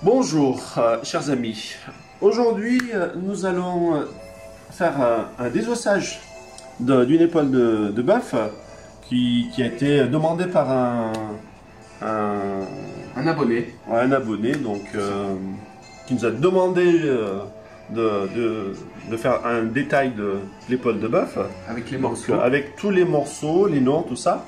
Bonjour, chers amis. Aujourd'hui, nous allons faire un désossage d'une épaule de bœuf qui a été demandé par un abonné. Ouais, un abonné donc, qui nous a demandé de faire un détail de l'épaule de bœuf. Avec les donc, morceaux. avec tous les morceaux, les noms, tout ça.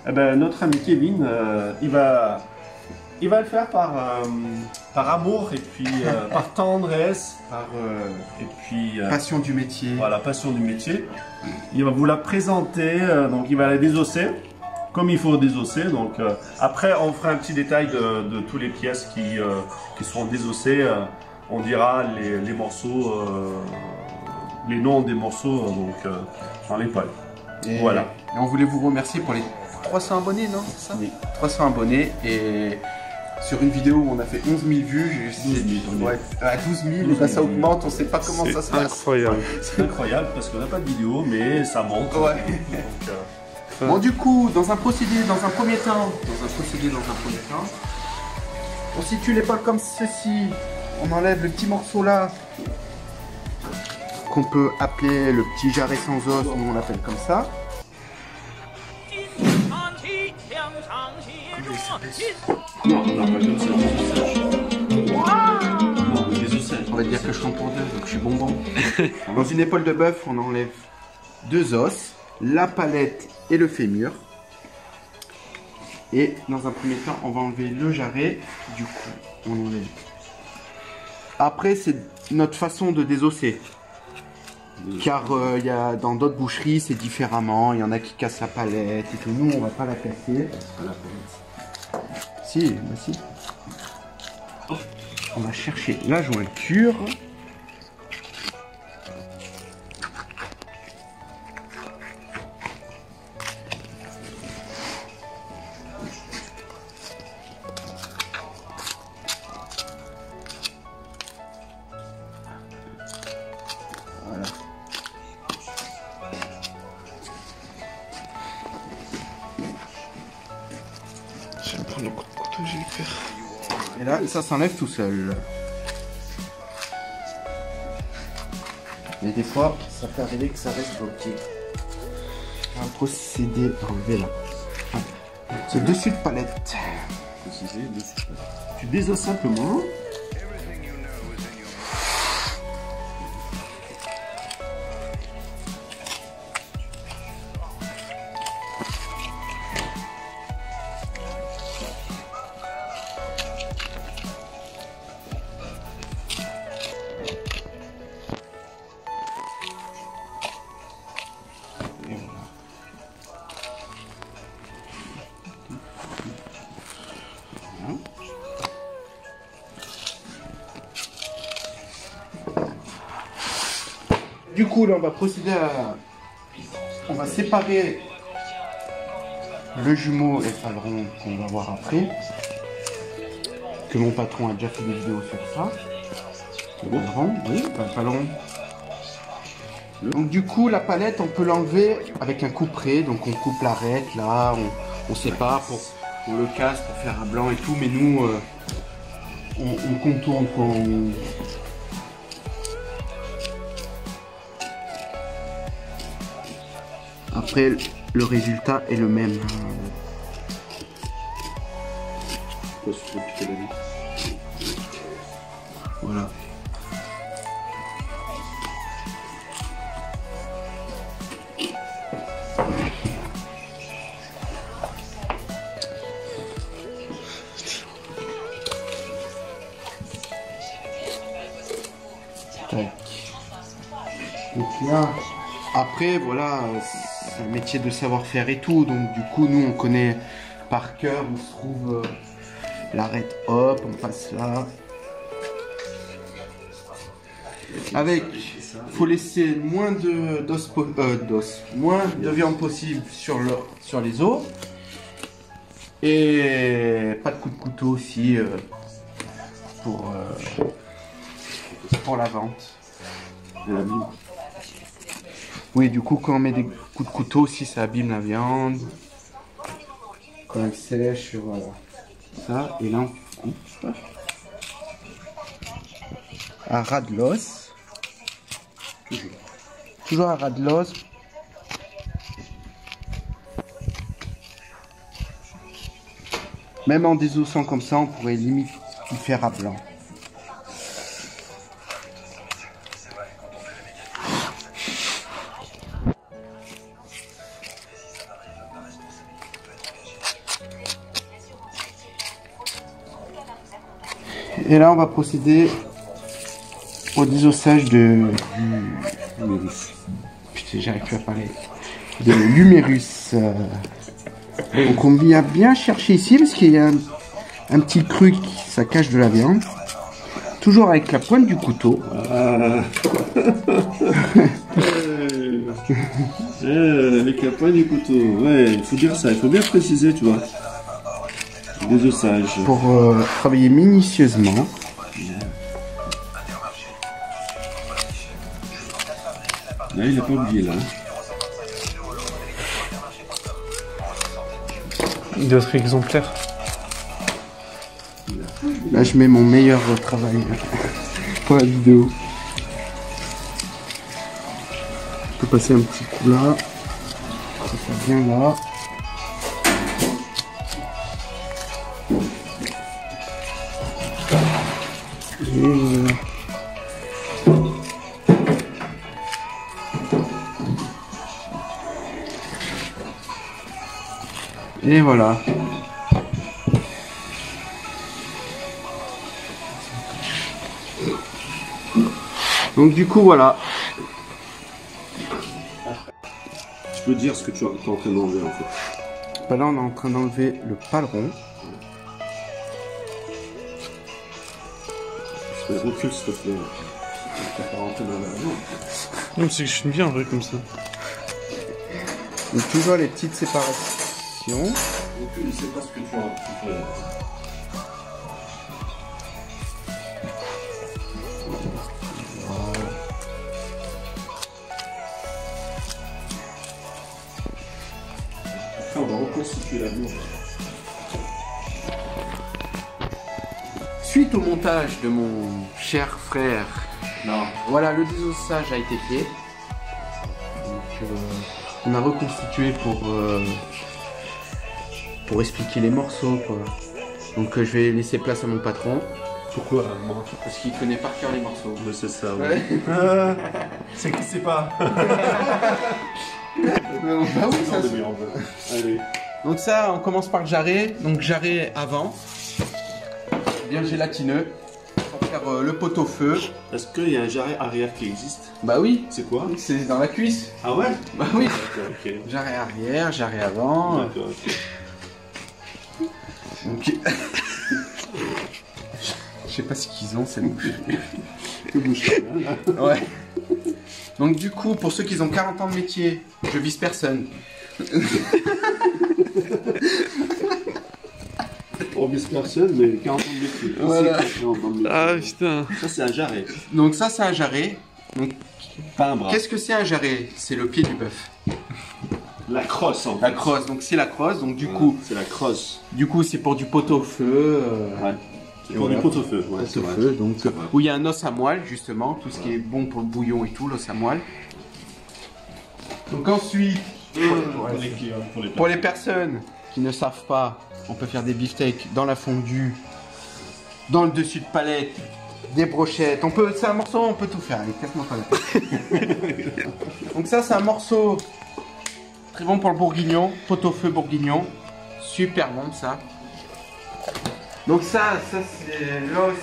Eh ben, notre ami Kevin, il va le faire par amour et puis par tendresse, et puis Passion du métier. voilà, passion du métier. Il va vous la présenter, donc il va la désosser comme il faut désosser. Donc après, on fera un petit détail de toutes les pièces qui seront désossées. On dira les morceaux, les noms des morceaux dans l'épaule. Voilà. Et on voulait vous remercier pour les 300 abonnés, non? C'est ça? Oui. 300 abonnés et sur une vidéo où on a fait 11 000 vues, 12 000, ouais, à 12 000, 12 000, ça augmente, on sait pas comment ça se passe. Incroyable. C'est incroyable parce qu'on n'a pas de vidéo, mais ça monte. Ouais. Donc, Bon, du coup, dans un premier temps, on situe l'épaule comme ceci. On enlève le petit morceau là, qu'on peut appeler le petit jarret sans os, nous on l'appelle comme ça. non, on n'a pas comme ça. Non, désossage. On va dire que je compte pour deux, donc je suis bonbon. Dans une épaule de bœuf, on enlève deux os, la palette et le fémur. Et dans un premier temps, on va enlever le jarret. Du coup, on enlève. Après, c'est notre façon de désosser. Car il y a, dans d'autres boucheries, c'est différemment. Il y en a qui cassent la palette et tout. Nous, on va pas la casser. Si, bah si. On va chercher la jointure. Voilà. Je vais prendre le coup de couteau, je vais le faire. Et là, ça s'enlève tout seul. Mais des fois, ça peut arriver que ça reste bloqué. On va procéder à enlever là. C'est dessus de palette. Tu désosses simplement. Du coup, là, on va procéder à... On va séparer le jumeau et le paleron qu'on va voir après. Que mon patron a déjà fait des vidéos sur ça. Le paleron, oui, le paleron. Donc du coup, la palette, on peut l'enlever avec un couperet. Donc on coupe l'arête, là, on sépare, on le casse pour faire un blanc et tout. Mais nous, on contourne, quoi. Après, le résultat est le même. Voilà. Tac. Donc là, après, voilà, c'est un métier de savoir-faire et tout. Donc du coup, nous, on connaît par cœur. On se trouve l'arête, hop, on passe là. Avec, faut laisser moins moins de viande possible sur les os. Et pas de coup de couteau aussi pour la vente. Oui, du coup, quand on met des coups de couteau aussi, ça abîme la viande. Quand elle sèche, voilà. Ça, et là, on coupe. à ras de l'os. Toujours à ras de l'os. Même en désossant comme ça, on pourrait limite y faire à blanc. Et là, on va procéder au désossage de l'humérus. Putain, j'arrive plus à parler. De l'humérus. Donc, on vient bien chercher ici parce qu'il y a un petit creux qui ça cache de la viande. Toujours avec la pointe du couteau. Avec la pointe du couteau. Ouais, il faut dire ça, il faut bien préciser, tu vois. Désossage. Pour travailler minutieusement. Là, il n'a pas oublié, là. Il doit être exemplaire. Là, je mets mon meilleur travail pour la vidéo. Je peux passer un petit coup là. Ça vient là. Et voilà. Donc du coup voilà. Tu peux dire ce que tu es en train d'enlever en fait. Bah là on est en train d'enlever le paleron. Je te recule s'il te plaît. Tu vas pas rentrer dans la viande. Non, c'est que je suis bien en vrai comme ça. Donc toujours les petites séparations. Recule, je sais pas ce que tu as. On va reconstituer la viande. Suite au montage de mon cher frère, voilà, le désossage a été fait. Donc, on a reconstitué pour expliquer les morceaux, quoi. Donc je vais laisser place à mon patron. Pourquoi moi? Parce qu'il connaît par cœur les morceaux. Mais c'est ça, Ouais. C'est qui sait pas. Bah oui, ça, de viande. Allez. donc ça, on commence par le jarret. Donc jarret avant, bien gélatineux, pour faire le pot-au-feu. Est-ce qu'il y a un jarret arrière qui existe? Bah oui, C'est quoi? c'est dans la cuisse. Ah ouais? Bah oui. D'accord, ok. Jarret arrière, jarret avant. D'accord, ok. Donc... Je sais pas ce qu'ils ont, cette bouche. Que bouche là. Ouais. Donc du coup, pour ceux qui ont 40 ans de métier, je vise personne. On vise personne, mais 40 ans de métier. Voilà. C'est 40 ans de métier. Ah putain. Ça, c'est un jarret. Donc ça, c'est un jarret. Donc, Pas un bras. qu'est-ce que c'est un jarret? C'est le pied du bœuf. La crosse, en fait. La crosse, donc c'est la crosse. Donc du coup, C'est la crosse. c'est pour du pot-au-feu. Ouais. C'est pour voilà. du pot-au-feu. Ouais, c'est vrai. Pot-au-feu, donc C'est vrai. où il y a un os à moelle justement, tout ce qui est bon pour le bouillon et tout, l'os à moelle. Donc ensuite, pour les personnes qui ne savent pas, on peut faire des beefsteaks dans la fondue, dans le dessus de palette, des brochettes. On peut, c'est un morceau, on peut tout faire. Allez, casse-moi pas la tête. Donc ça, c'est un morceau très bon pour le bourguignon, pot-au-feu bourguignon, super bon ça. Donc ça c'est l'os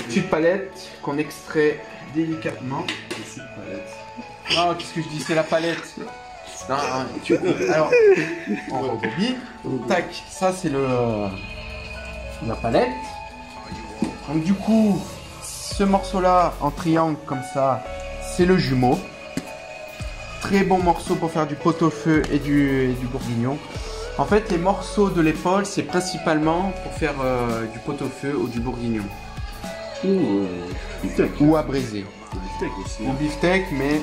dessus de palette qu'on extrait délicatement. Non, qu'est-ce que je dis, c'est la palette. Non, alors, on rebobine. Tac, ça c'est la palette. Donc du coup, ce morceau-là en triangle comme ça, c'est le jumeau. Très bon morceau pour faire du pot-au-feu et du bourguignon. En fait, les morceaux de l'épaule, c'est principalement pour faire du pot-au-feu ou du bourguignon. Beefsteak. Ou à braiser. Beefsteak aussi. Ou beefsteak, mais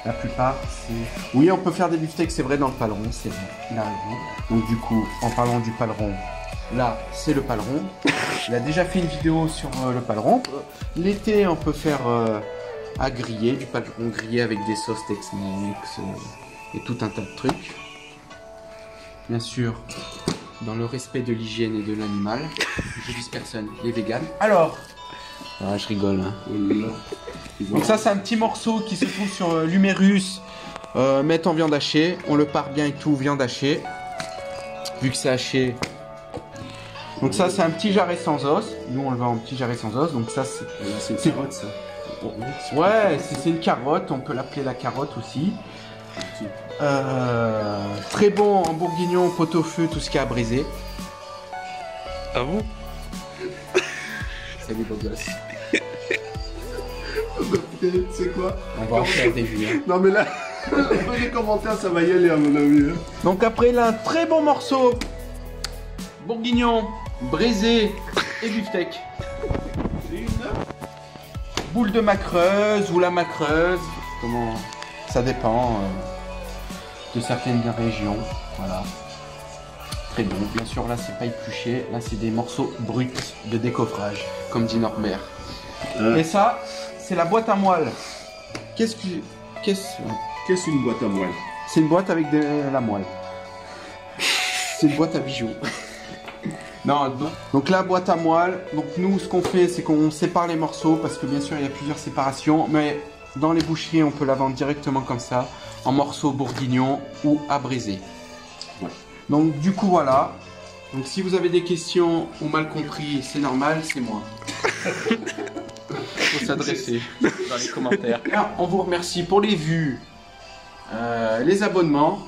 la plupart, c'est... Oui, on peut faire des beefsteaks, c'est vrai, dans le paleron, c'est vrai. Il a raison. Donc du coup, en parlant du paleron, là, c'est le paleron. Il a déjà fait une vidéo sur le paleron. L'été, on peut faire à griller, du paleron grillé avec des sauces Tex-Mex et tout un tas de trucs. Bien sûr, dans le respect de l'hygiène et de l'animal. Je vise personne, les véganes. Alors, je rigole. Hein. Donc ça, c'est un petit morceau qui se trouve sur l'humérus. Mettre en viande hachée. On le part bien et tout, viande hachée. Vu que c'est haché. Donc ça, c'est un petit jarret sans os. Nous, on le vend en petit jarret sans os. Donc ça, C'est une carotte, ça. ouais, c'est une carotte. On peut l'appeler la carotte aussi. Très bon en bourguignon, pot-au-feu, tout ce qui a à briser. Ah bon? Salut beau gosse. C'est quoi? On va en faire des vues. Hein. Non mais là, les commentaires, ça va y aller à mon avis. Hein. Donc après, il a un très bon morceau. Bourguignon, braisé et beefsteak. Boule de macreuse ou la macreuse. Comment? Ça dépend de certaines régions. Voilà. Très bon. Bien sûr, là, c'est pas épluché. Là, c'est des morceaux bruts de décoffrage, comme dit Norbert. Et ça, c'est la boîte à moelle. Qu'est-ce Qu'est-ce une boîte à moelle? C'est une boîte avec de la moelle. C'est une boîte à bijoux. Non, donc la boîte à moelle. Donc nous, ce qu'on fait, c'est qu'on sépare les morceaux parce que bien sûr, il y a plusieurs séparations. Mais dans les boucheries, on peut la vendre directement comme ça, en morceaux bourguignons ou à briser. Ouais. Donc du coup, voilà. Donc si vous avez des questions ou mal compris, c'est normal, c'est moi. Faut s'adresser dans les commentaires. Alors, on vous remercie pour les vues, les abonnements.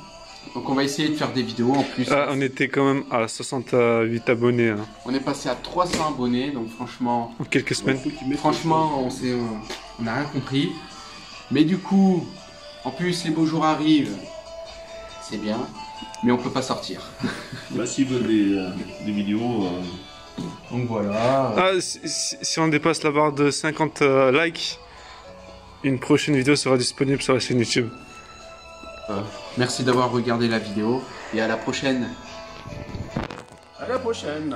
Donc on va essayer de faire des vidéos en plus. Ah, on était quand même à 68 abonnés hein, On est passé à 300 abonnés, donc franchement, en quelques semaines. franchement, on n'a rien compris. Mais du coup, en plus les beaux jours arrivent, c'est bien, mais on peut pas sortir. Bah, s'ils veulent des vidéos. Donc voilà. Ah, si on dépasse la barre de 50 likes, une prochaine vidéo sera disponible sur la chaîne YouTube. Merci d'avoir regardé la vidéo et à la prochaine. À la prochaine.